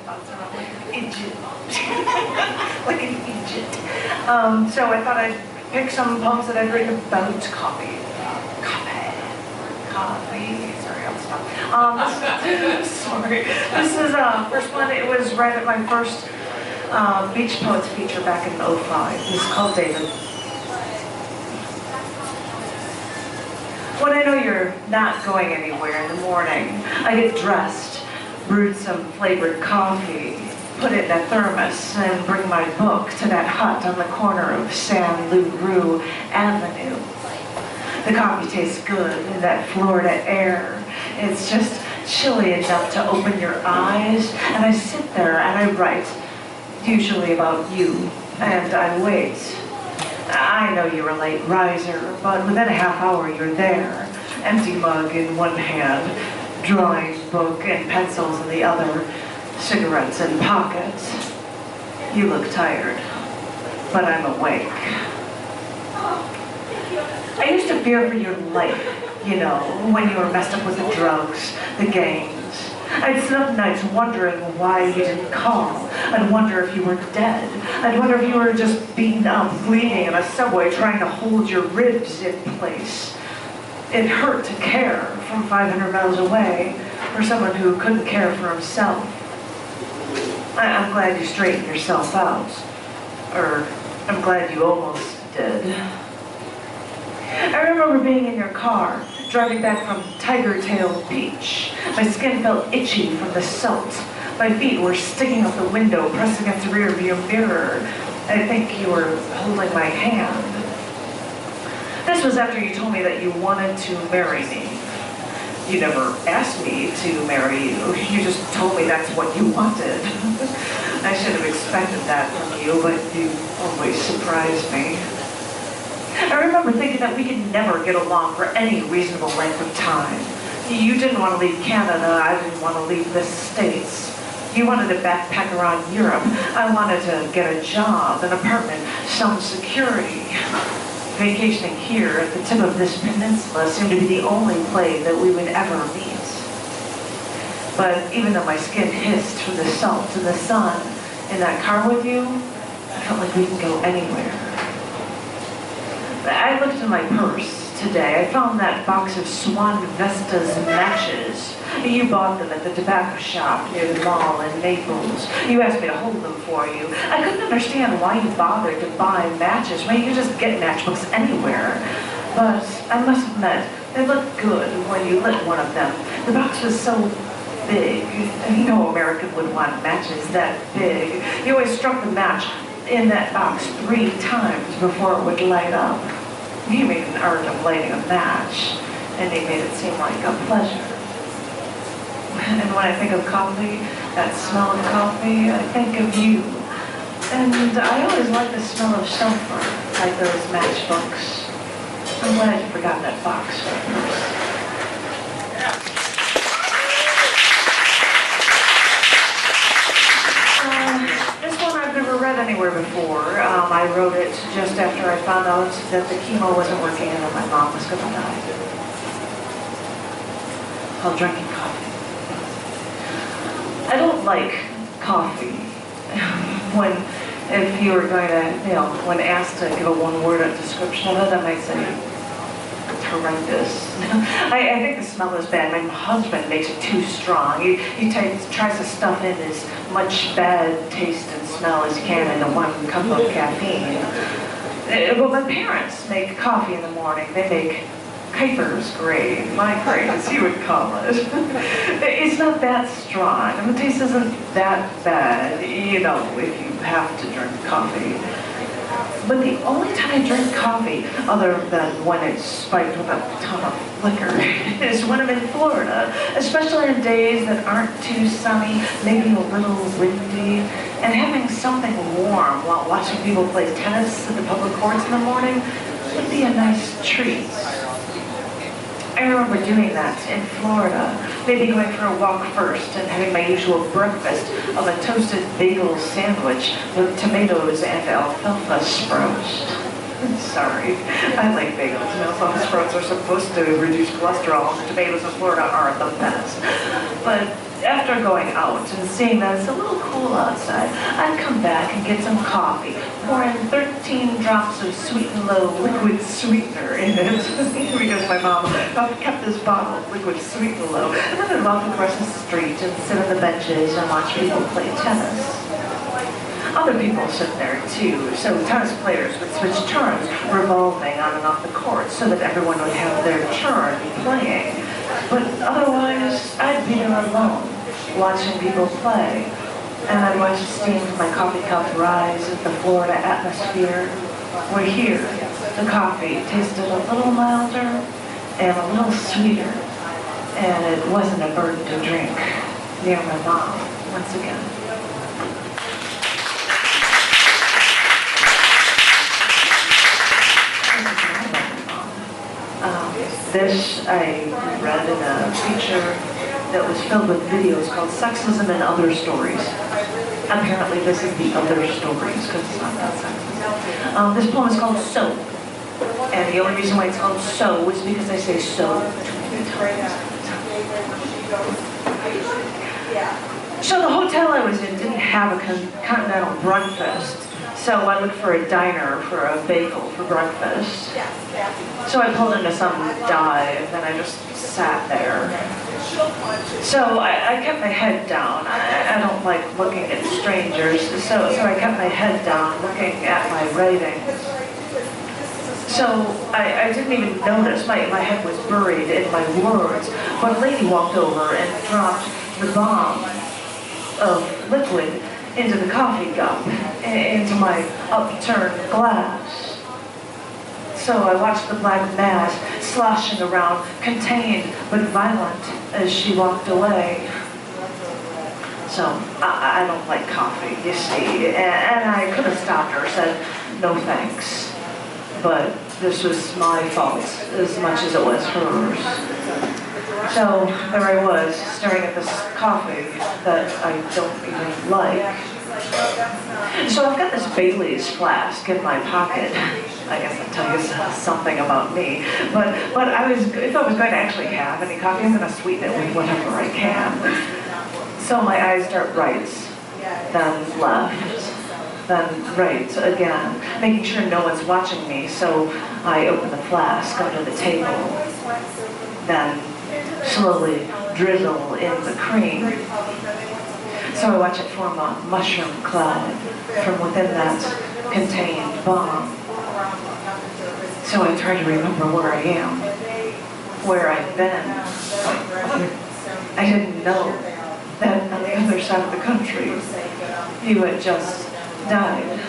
thoughts about like Egypt, like in Egypt. So I thought I'd pick some poems that I'd written about coffee. Coffee. Sorry, I'll stop. Sorry. This is first one. It was right at my first Beach Poets feature back in '05. This is called David. When I know you're not going anywhere in the morning, I get dressed, brewed some flavored coffee, put it in a thermos, and bring my book to that hut on the corner of San Lugru Avenue. The coffee tastes good in that Florida air. It's just chilly enough to open your eyes, and I sit there and I write, usually about you, and I wait. I know you're a late riser, but within a half hour you're there. Empty mug in one hand, drawing book and pencils in the other, cigarettes in pockets. You look tired, but I'm awake. I used to fear for your life, you know, when you were messed up with the drugs, the gangs. I'd sit up nights wondering why you didn't call. I'd wonder if you were dead. I'd wonder if you were just beaten up, bleeding in a subway, trying to hold your ribs in place. It hurt to care from 500 miles away for someone who couldn't care for himself. I'm glad you straightened yourself out. Or, I'm glad you almost did. I remember being in your car, driving back from Tiger Tail Beach. My skin felt itchy from the salt. My feet were sticking out the window, pressed against the rear view mirror. I think you were holding my hand. This was after you told me that you wanted to marry me. You never asked me to marry you. You just told me that's what you wanted. I should have expected that from you, but you always surprised me. I remember thinking that we could never get along for any reasonable length of time. You didn't want to leave Canada, I didn't want to leave the States. You wanted to backpack around Europe. I wanted to get a job, an apartment, some security. Vacationing here at the tip of this peninsula seemed to be the only place that we would ever meet. But even though my skin hissed from the salt and the sun in that car with you, I felt like we could go anywhere. I looked in my purse today. I found that box of Swan Vestas matches. You bought them at the tobacco shop near the mall in Naples. You asked me to hold them for you. I couldn't understand why you bothered to buy matches when you could just get matchbooks anywhere. But I must admit, they looked good when you lit one of them. The box was so big. No American would want matches that big. You always struck the match in that box 3 times before it would light up. You made an art of lighting a match, and they made it seem like a pleasure. And when I think of coffee, that smell of coffee, I think of you. And I always like the smell of sulfur, like those matchbooks. I'm glad you forgot that box for a purse. This one I've never read anywhere before. I wrote it just after I found out that the chemo wasn't working and that my mom was going to die. While drinking coffee. I don't like coffee. If you were going to, when asked to give a one-word description of it, I might say horrendous. I think the smell is bad. My husband makes it too strong. He tries to stuff in as much bad taste and smell as he can into 1 cup of caffeine. Well, my parents make coffee in the morning. They make Kuiper's grade, my grade, as you would call it. It's not that strong, and the taste isn't that bad, if you have to drink coffee. But the only time I drink coffee, other than when it's spiked with a ton of liquor, is when I'm in Florida, especially on days that aren't too sunny, maybe a little windy, and having something warm while watching people play tennis at the public courts in the morning would be a nice treat. I remember doing that in Florida, maybe going for a walk first and having my usual breakfast of a toasted bagel sandwich with tomatoes and alfalfa sprouts. Sorry, I like bagels. You know, some sprouts are supposed to reduce cholesterol. Tomatoes in Florida aren't the best. But after going out and seeing that it's a little cool outside, I'd come back and get some coffee, pour in 13 drops of Sweet and Low liquid sweetener in it, because my mom kept this bottle of liquid Sweet and Low, and then I'd walk across the street and sit on the benches and watch people play tennis. Other people sit there too, so tennis players would switch turns, revolving on and off the court, so that everyone would have their turn playing. But otherwise, I'd be there alone, watching people play. And I'd watch the steam from my coffee cup rise with the Florida atmosphere, where here, the coffee tasted a little milder and a little sweeter, and it wasn't a burden to drink near my mom once again. This I read in a feature that was filled with videos called Sexism and Other Stories. Apparently this is the other stories, because it's not that sexist. This poem is called So. And the only reason why it's called So is because I say so too many times. So the hotel I was in didn't have a continental breakfast. So I looked for a diner for a bagel for breakfast. So I pulled into some dive and I just sat there. So I kept my head down. I don't like looking at strangers. So I kept my head down looking at my writing. So I didn't even notice. My head was buried in my words. But a lady walked over and dropped the bomb of liquid into the coffee cup, into my upturned glass. So I watched the black mass sloshing around, contained but violent, as she walked away. So I don't like coffee, you see, and I could have stopped her, said no thanks. But this was my fault as much as it was hers. So there I was, staring at this coffee that I don't even like. So I've got this Bailey's flask in my pocket. I guess that tells you something about me. But if I was going to actually have any coffee, I'm going to sweeten it with whatever I can. So my eyes start right, then left, then right again, making sure no one's watching me. So I open the flask under the table, then slowly drizzle in the cream. So I watch it form a mushroom cloud from within that contained bomb. So I try to remember where I am, where I've been. I didn't know that on the other side of the country, you had just died.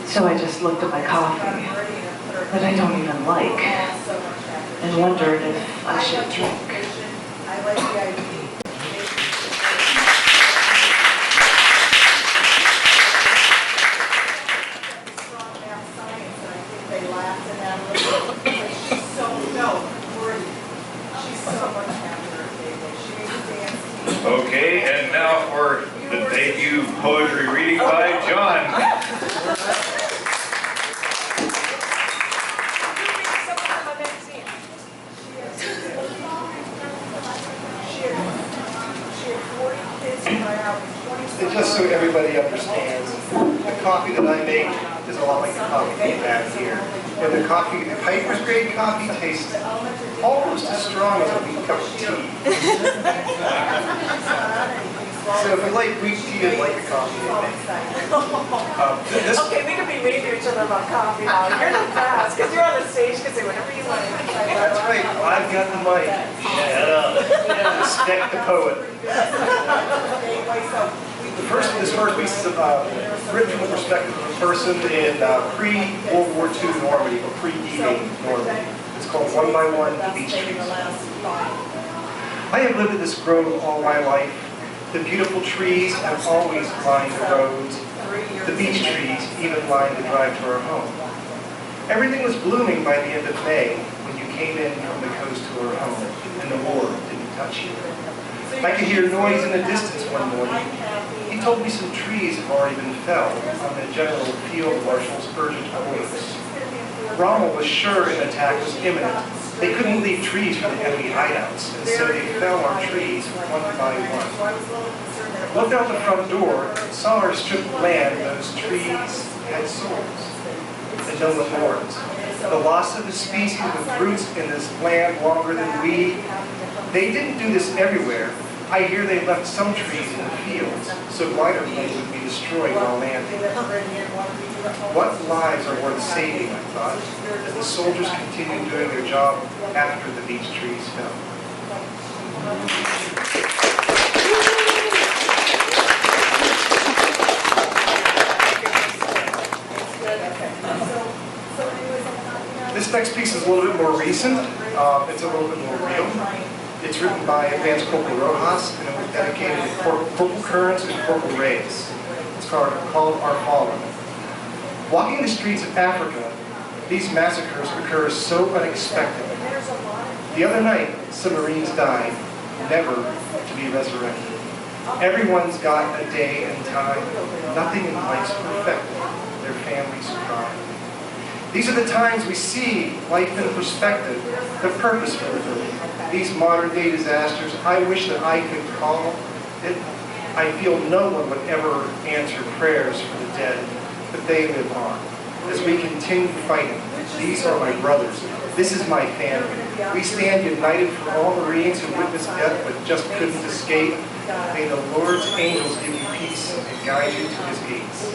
So I just looked at my coffee that I don't even like and wondered if I should drink. Okay, and now for the debut poetry reading by John. Just so everybody understands, the coffee that I make is a lot like the coffee we have here. And the coffee, the Piper's grade coffee tastes almost as strong as a weak cup of tea. So if you like weak tea, you'd like the coffee I make. Okay, we can be mean to each other about coffee now. You're the best, because you're on the stage, you can say whatever you like. That's right, I've got the mic. Shut up. Respect the poet. This first piece is written from the perspective of a person in pre-World War II Normandy, or pre-D-Day Normandy. It's called One by One, The Beech Trees. I have lived in this grove all my life. The beautiful trees have always lined the roads. The beech trees even lined the drive to our home. Everything was blooming by the end of May when you came in from the coast to our home, and the war didn't touch you. I could hear noise in the distance one morning. He told me some trees have already been felled on the General Field Marshal's urgent orders. Rommel was sure an attack was imminent. They couldn't leave trees for the enemy hideouts, and so they fell our trees one by one. Looked out the front door, saw our stripped land, those trees had souls, and no one mourns. The loss of a species with roots in this land longer than we. They didn't do this everywhere. I hear they left some trees in the fields, so wider ones would be destroyed while landing. What lives are worth saving, I thought, as the soldiers continued doing their job after the beech trees fell. This next piece is a little bit more recent. It's a little bit more real. It's written by Advanced Corporal Rojas, and it was dedicated to Corporal Kearns and Corporal Reyes. It's called Our Fallen. Walking the streets of Africa, these massacres occur so unexpectedly. The other night, some Marines died, never to be resurrected. Everyone's got a day and time. Nothing in life's perfected. Their families cry. These are the times we see life in perspective, the purpose for it. These modern day disasters, I wish that I could call it. I feel no one would ever answer prayers for the dead, but they live on. As we continue fighting, these are my brothers. This is my family. We stand united for all Marines who witnessed death but just couldn't escape. May the Lord's angels give you peace and guide you to his gates.